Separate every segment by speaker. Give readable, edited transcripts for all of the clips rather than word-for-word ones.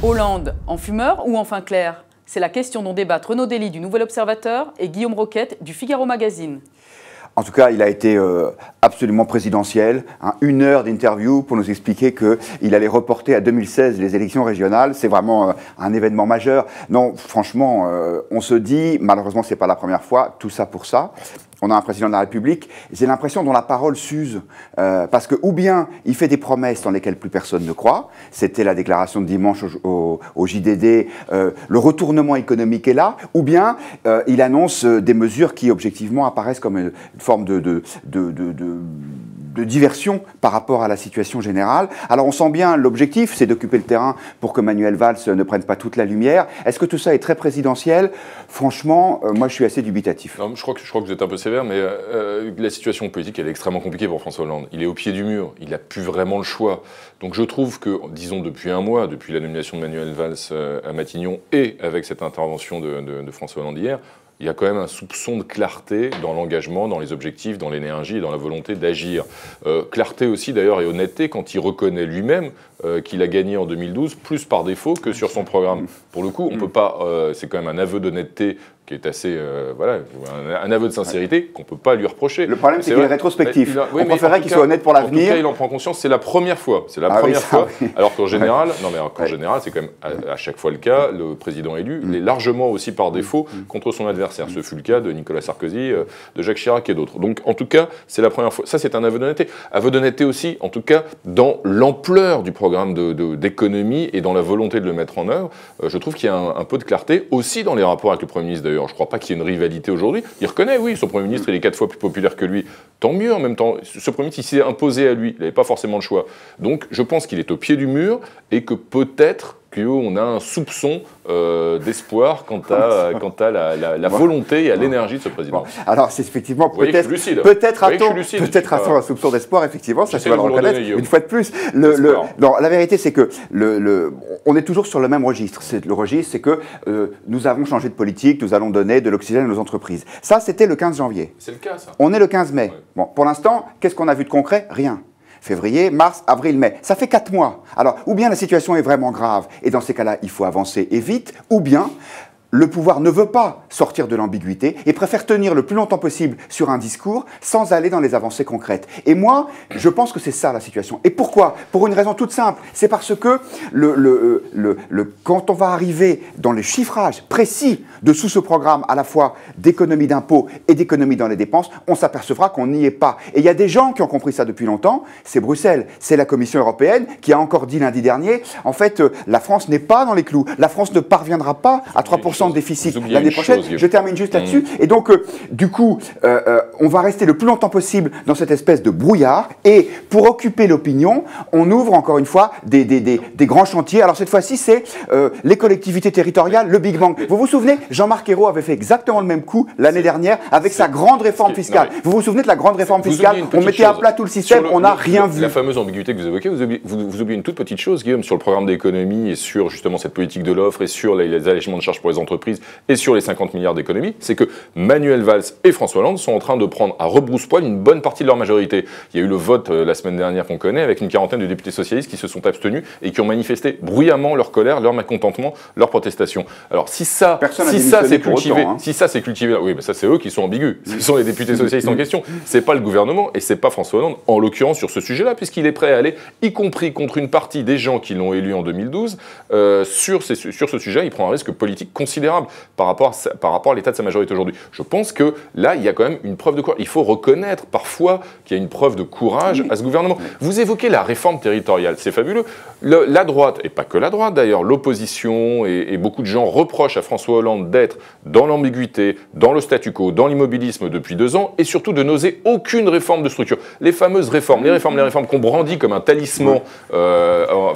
Speaker 1: Hollande en fumeur ou en fin clair? C'est la question dont débattent Renaud Dely du Nouvel Observateur et Guillaume Roquette du Figaro Magazine.
Speaker 2: En tout cas, il a été absolument présidentiel. 1 heure d'interview pour nous expliquer qu'il allait reporter à 2016 les élections régionales. C'est vraiment un événement majeur. Non, franchement, on se dit, malheureusement, ce n'est pas la première fois, tout ça pour ça. On a un président de la République, j'ai l'impression dont la parole s'use, parce que ou bien il fait des promesses dans lesquelles plus personne ne croit, c'était la déclaration de dimanche au JDD, le retournement économique est là, ou bien il annonce des mesures qui objectivement apparaissent comme une forme de diversion par rapport à la situation générale. Alors on sent bien l'objectif, c'est d'occuper le terrain pour que Manuel Valls ne prenne pas toute la lumière. Est-ce que tout ça est très présidentiel? Franchement, moi je suis assez dubitatif.
Speaker 3: Non, je crois que vous êtes un peu sévère, mais la situation politique elle est extrêmement compliquée pour François Hollande. Il est au pied du mur, il n'a plus vraiment le choix. Donc je trouve que, disons depuis un mois, depuis la nomination de Manuel Valls à Matignon et avec cette intervention de François Hollande hier, il y a quand même un soupçon de clarté dans l'engagement, dans les objectifs, dans l'énergie et dans la volonté d'agir. Clarté aussi d'ailleurs et honnêteté quand il reconnaît lui-même qu'il a gagné en 2012 plus par défaut que sur son programme. Pour le coup, on peut pas. C'est quand même un aveu d'honnêteté qui est assez, voilà, un aveu de sincérité qu'on ne peut pas lui reprocher.
Speaker 2: Le problème, c'est qu'il est rétrospectif. On préférerait qu'il soit honnête pour l'avenir.
Speaker 3: En tout cas, il en prend conscience, c'est la première fois. C'est la première fois. Oui. Alors qu'en général, non mais en général, c'est quand même à chaque fois le cas, le président élu l'est largement aussi par défaut contre son adversaire. Ce fut le cas de Nicolas Sarkozy, de Jacques Chirac et d'autres. Donc, en tout cas, c'est la première fois. Ça, c'est un aveu d'honnêteté. Aveu d'honnêteté aussi, en tout cas, dans l'ampleur du programme d'économie et dans la volonté de le mettre en œuvre. Je trouve qu'il y a un peu de clarté aussi dans les rapports avec le Premier ministre. D'ailleurs, je ne crois pas qu'il y ait une rivalité aujourd'hui. Il reconnaît, oui, son Premier ministre, il est 4 fois plus populaire que lui. Tant mieux, en même temps. Ce Premier ministre, il s'est imposé à lui. Il n'avait pas forcément le choix. Donc, je pense qu'il est au pied du mur et que peut-être qu'on a un soupçon d'espoir quant à la volonté et à l'énergie de ce président.
Speaker 2: Bon. Alors, c'est effectivement peut-être a-t-on un soupçon d'espoir, effectivement, ça je dois le reconnaître, une fois de plus. Non, la vérité, c'est que on est toujours sur le même registre. Le registre, c'est que nous avons changé de politique, nous allons donner de l'oxygène à nos entreprises. Ça, c'était le 15 janvier.
Speaker 3: C'est le cas, ça.
Speaker 2: On est le 15 mai. Ouais. Bon, pour l'instant, qu'est-ce qu'on a vu de concret? Rien. Février, mars, avril, mai. Ça fait 4 mois. Alors, ou bien la situation est vraiment grave, et dans ces cas-là, il faut avancer et vite, ou bien le pouvoir ne veut pas sortir de l'ambiguïté et préfère tenir le plus longtemps possible sur un discours sans aller dans les avancées concrètes. Et moi, je pense que c'est ça la situation. Et pourquoi? Pour une raison toute simple. C'est parce que quand on va arriver dans les chiffrages précis de sous ce programme, à la fois d'économie d'impôts et d'économie dans les dépenses, on s'apercevra qu'on n'y est pas. Et il y a des gens qui ont compris ça depuis longtemps. C'est Bruxelles, c'est la Commission européenne qui a encore dit lundi dernier, en fait, la France n'est pas dans les clous. La France ne parviendra pas à 3% de déficit l'année prochaine. Je termine juste là-dessus. Et donc, du coup, on va rester le plus longtemps possible dans cette espèce de brouillard. Et pour occuper l'opinion, on ouvre encore une fois des grands chantiers. Alors cette fois-ci, c'est les collectivités territoriales, le Big Bang. Vous vous souvenez, Jean-Marc Ayrault avait fait exactement le même coup l'année dernière avec sa grande réforme fiscale. Vous vous souvenez de la grande réforme fiscale? On mettait à plat tout le système, on n'a rien vu.
Speaker 3: La fameuse ambiguïté que vous évoquez, vous oubliez une toute petite chose, Guillaume, sur le programme d'économie et sur justement cette politique de l'offre et sur les allègements de charges pour les entreprises et sur les 50 milliards d'économies, c'est que Manuel Valls et François Hollande sont en train de prendre à rebrousse-poil une bonne partie de leur majorité. Il y a eu le vote la semaine dernière qu'on connaît avec une quarantaine de députés socialistes qui se sont abstenus et qui ont manifesté bruyamment leur colère, leur mécontentement, leur protestation. Alors si ça c'est cultivé, oui, mais ça c'est eux qui sont ambigus. Ce sont les députés socialistes en question. C'est pas le gouvernement et c'est pas François Hollande en l'occurrence sur ce sujet-là, puisqu'il est prêt à aller, y compris contre une partie des gens qui l'ont élu en 2012, sur ce sujet, il prend un risque politique considérable par rapport à l'état de sa majorité aujourd'hui. Je pense que là, il y a quand même une preuve de courage. Il faut reconnaître parfois qu'il y a une preuve de courage à ce gouvernement. Vous évoquez la réforme territoriale, c'est fabuleux. La droite, et pas que la droite d'ailleurs, l'opposition et beaucoup de gens reprochent à François Hollande d'être dans l'ambiguïté, dans le statu quo, dans l'immobilisme depuis 2 ans et surtout de n'oser aucune réforme de structure. Les fameuses réformes, les réformes qu'on brandit comme un talisman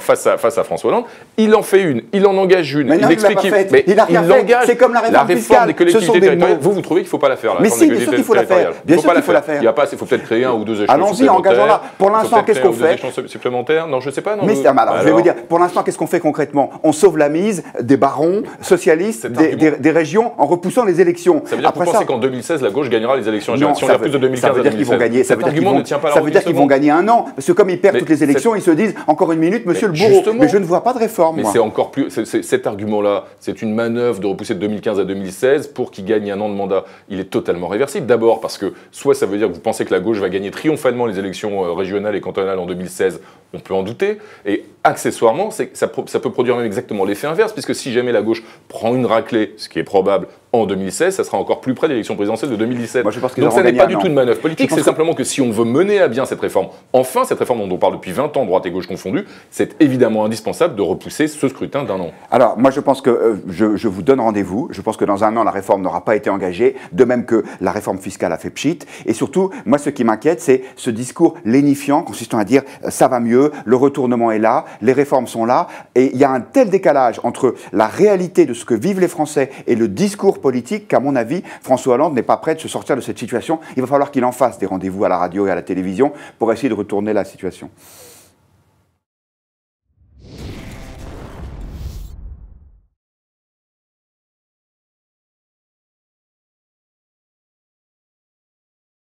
Speaker 3: face à François Hollande, il en fait une, il en engage une, il explique, mais il langage.
Speaker 2: C'est comme la réforme fiscale.
Speaker 3: Des collectivités territoriales. Vous trouvez qu'il ne faut pas la faire, la
Speaker 2: mais
Speaker 3: réforme
Speaker 2: si,
Speaker 3: des
Speaker 2: bien sûr
Speaker 3: collectivités
Speaker 2: qu'il faut la faire.
Speaker 3: territoriales.
Speaker 2: Bien sûr qu'il faut la faire.
Speaker 3: Il y a pas, il faut peut-être créer 1 ou 2 échelons
Speaker 2: Allons-y, engageons-la. Pour l'instant, qu'est-ce qu'on fait?
Speaker 3: Supplémentaires? Non, je ne sais pas. Non,
Speaker 2: mais alors, je vais vous dire, pour l'instant, qu'est-ce qu'on fait concrètement? On sauve la mise des barons socialistes des régions en repoussant les élections.
Speaker 3: Ça veut dire que vous pensez qu'en 2016, la gauche gagnera les élections régionales? Si on plus de 2015
Speaker 2: ça veut dire qu'ils vont gagner.
Speaker 3: Cet argument ne tient pas la route.
Speaker 2: Ça veut dire qu'ils vont gagner 1 an. Parce que comme ils perdent toutes les élections, ils se disent encore une minute, monsieur le bourreau. Mais je ne vois pas de réforme.
Speaker 3: Mais c'est encore plus. Cet argument-là, c'est une manœuvre de repousser de 2015 à 2016 pour qu'ils gagnent 1 an de mandat. Il est totalement réversible. D'abord parce que soit ça veut dire que vous pensez que la gauche va gagner triomphalement les élections régionales et cantonales en 2016, on peut en douter. Et accessoirement, ça peut produire même exactement l'effet inverse, puisque si jamais la gauche prend une raclée, ce qui est probable, en 2016, ça sera encore plus près de l'élection présidentielle de 2017.
Speaker 2: Moi, je pense
Speaker 3: donc ça n'est pas du tout une manœuvre politique, c'est simplement que si on veut mener à bien cette réforme, enfin cette réforme dont on parle depuis 20 ans, droite et gauche confondues, c'est évidemment indispensable de repousser ce scrutin d'1 an.
Speaker 2: Alors, moi je pense que je vous donne rendez-vous, je pense que dans 1 an, la réforme n'aura pas été engagée, de même que la réforme fiscale a fait pchit, et surtout, moi ce qui m'inquiète, c'est ce discours lénifiant, consistant à dire ça va mieux, le retournement est là, les réformes sont là, et il y a un tel décalage entre la réalité de ce que vivent les Français et le discours politique qu'à mon avis, François Hollande n'est pas prêt de se sortir de cette situation. Il va falloir qu'il en fasse des rendez-vous à la radio et à la télévision pour essayer de retourner la situation.